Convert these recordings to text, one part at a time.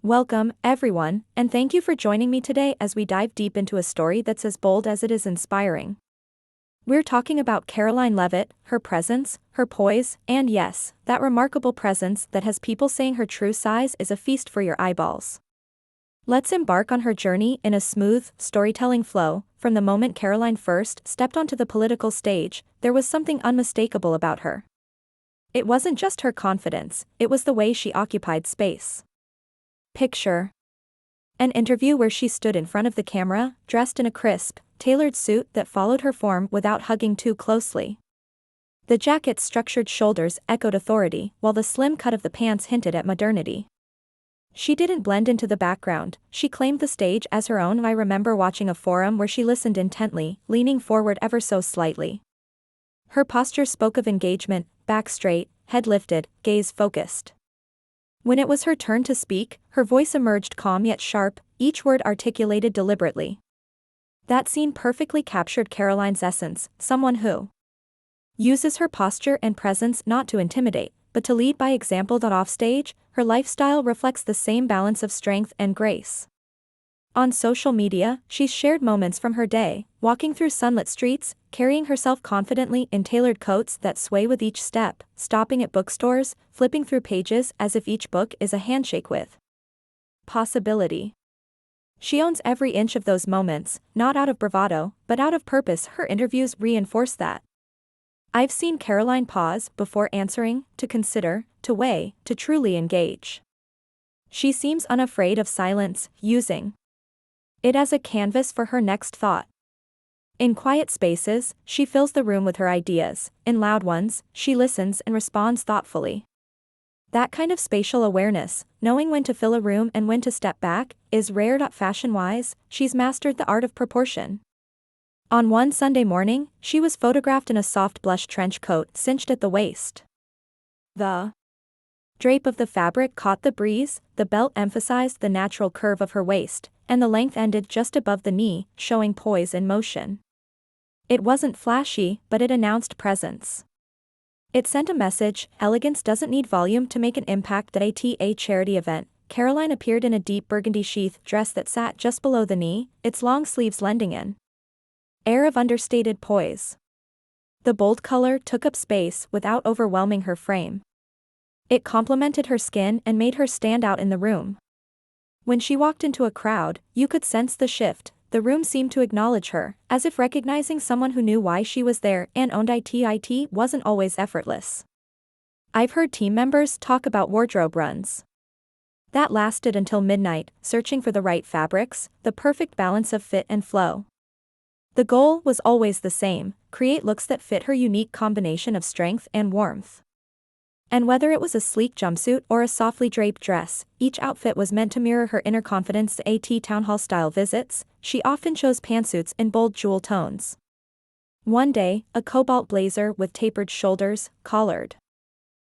Welcome, everyone, and thank you for joining me today as we dive deep into a story that's as bold as it is inspiring. We're talking about Karoline Leavitt, her presence, her poise, and yes, that remarkable presence that has people saying her true size is a feast for your eyeballs. Let's embark on her journey in a smooth, storytelling flow. From the moment Karoline first stepped onto the political stage, there was something unmistakable about her. It wasn't just her confidence, it was the way she occupied space. Picture an interview where she stood in front of the camera, dressed in a crisp, tailored suit that followed her form without hugging too closely. The jacket's structured shoulders echoed authority, while the slim cut of the pants hinted at modernity. She didn't blend into the background, she claimed the stage as her own. I remember watching a forum where she listened intently, leaning forward ever so slightly. Her posture spoke of engagement, back straight, head lifted, gaze focused. When it was her turn to speak, her voice emerged calm yet sharp, each word articulated deliberately. That scene perfectly captured Karoline's essence, someone who uses her posture and presence not to intimidate, but to lead by example. Offstage, her lifestyle reflects the same balance of strength and grace. On social media, she's shared moments from her day, walking through sunlit streets, carrying herself confidently in tailored coats that sway with each step, stopping at bookstores, flipping through pages as if each book is a handshake with possibility. She owns every inch of those moments, not out of bravado, but out of purpose. Her interviews reinforce that. I've seen Karoline pause before answering, to consider, to weigh, to truly engage. She seems unafraid of silence, using it as a canvas for her next thought. In quiet spaces, she fills the room with her ideas. In loud ones, she listens and responds thoughtfully. That kind of spatial awareness, knowing when to fill a room and when to step back, is rare. Fashion-wise, she's mastered the art of proportion. On one Sunday morning, she was photographed in a soft blush trench coat cinched at the waist. The drape of the fabric caught the breeze, the belt emphasized the natural curve of her waist, and the length ended just above the knee, showing poise and motion. It wasn't flashy, but it announced presence. It sent a message: elegance doesn't need volume to make an impact. At a charity event, Karoline appeared in a deep burgundy sheath dress that sat just below the knee, its long sleeves lending an air of understated poise. The bold color took up space without overwhelming her frame. It complemented her skin and made her stand out in the room. When she walked into a crowd, you could sense the shift. The room seemed to acknowledge her, as if recognizing someone who knew why she was there and owned it. It wasn't always effortless. I've heard team members talk about wardrobe runs that lasted until midnight, searching for the right fabrics, the perfect balance of fit and flow. The goal was always the same: create looks that fit her unique combination of strength and warmth. And whether it was a sleek jumpsuit or a softly draped dress, each outfit was meant to mirror her inner confidence. At town hall style visits, she often chose pantsuits in bold jewel tones. One day, a cobalt blazer with tapered shoulders, collared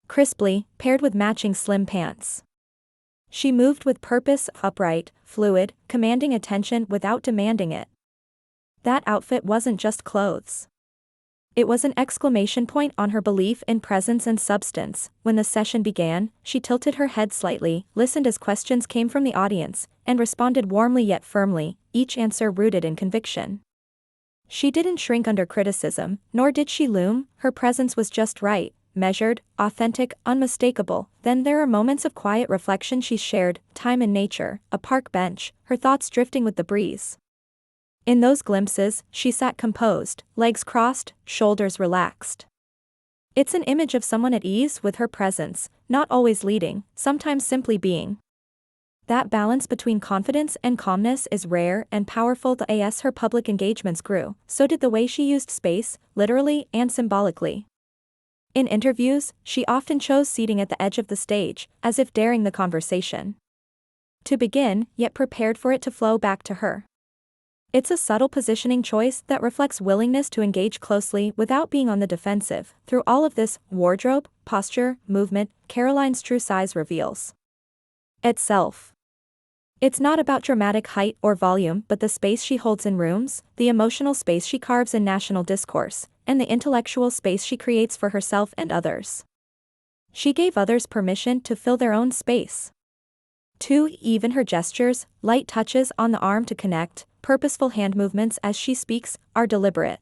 crisply, paired with matching slim pants. She moved with purpose, upright, fluid, commanding attention without demanding it. That outfit wasn't just clothes. It was an exclamation point on her belief in presence and substance. When the session began, she tilted her head slightly, listened as questions came from the audience, and responded warmly yet firmly, each answer rooted in conviction. She didn't shrink under criticism, nor did she loom. Her presence was just right, measured, authentic, unmistakable. Then there are moments of quiet reflection she shared, time in nature, a park bench, her thoughts drifting with the breeze. In those glimpses, she sat composed, legs crossed, shoulders relaxed. It's an image of someone at ease with her presence, not always leading, sometimes simply being. That balance between confidence and calmness is rare and powerful. As her public engagements grew, so did the way she used space, literally and symbolically. In interviews, she often chose seating at the edge of the stage, as if daring the conversation to begin, yet prepared for it to flow back to her. It's a subtle positioning choice that reflects willingness to engage closely without being on the defensive. Through all of this, wardrobe, posture, movement, Karoline's true size reveals itself. It's not about dramatic height or volume, but the space she holds in rooms, the emotional space she carves in national discourse, and the intellectual space she creates for herself and others. She gave others permission to fill their own space. 2. Even her gestures, light touches on the arm to connect, purposeful hand movements as she speaks, are deliberate.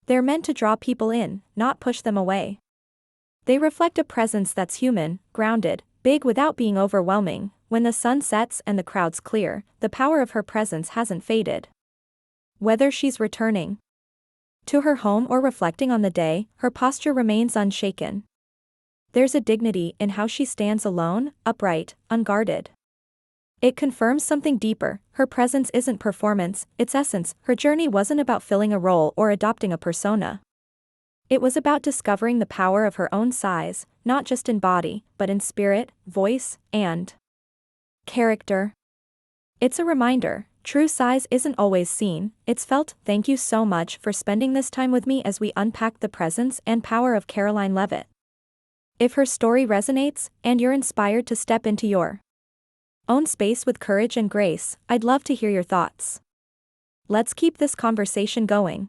They're meant to draw people in, not push them away. They reflect a presence that's human, grounded, big without being overwhelming. When the sun sets and the crowd's clear, the power of her presence hasn't faded. Whether she's returning to her home or reflecting on the day, her posture remains unshaken. There's a dignity in how she stands alone, upright, unguarded. It confirms something deeper. Her presence isn't performance, it's essence. Her journey wasn't about filling a role or adopting a persona. It was about discovering the power of her own size, not just in body, but in spirit, voice, and character. It's a reminder, true size isn't always seen, it's felt. Thank you so much for spending this time with me as we unpack the presence and power of Karoline Leavitt. If her story resonates, and you're inspired to step into your own space with courage and grace, I'd love to hear your thoughts. Let's keep this conversation going.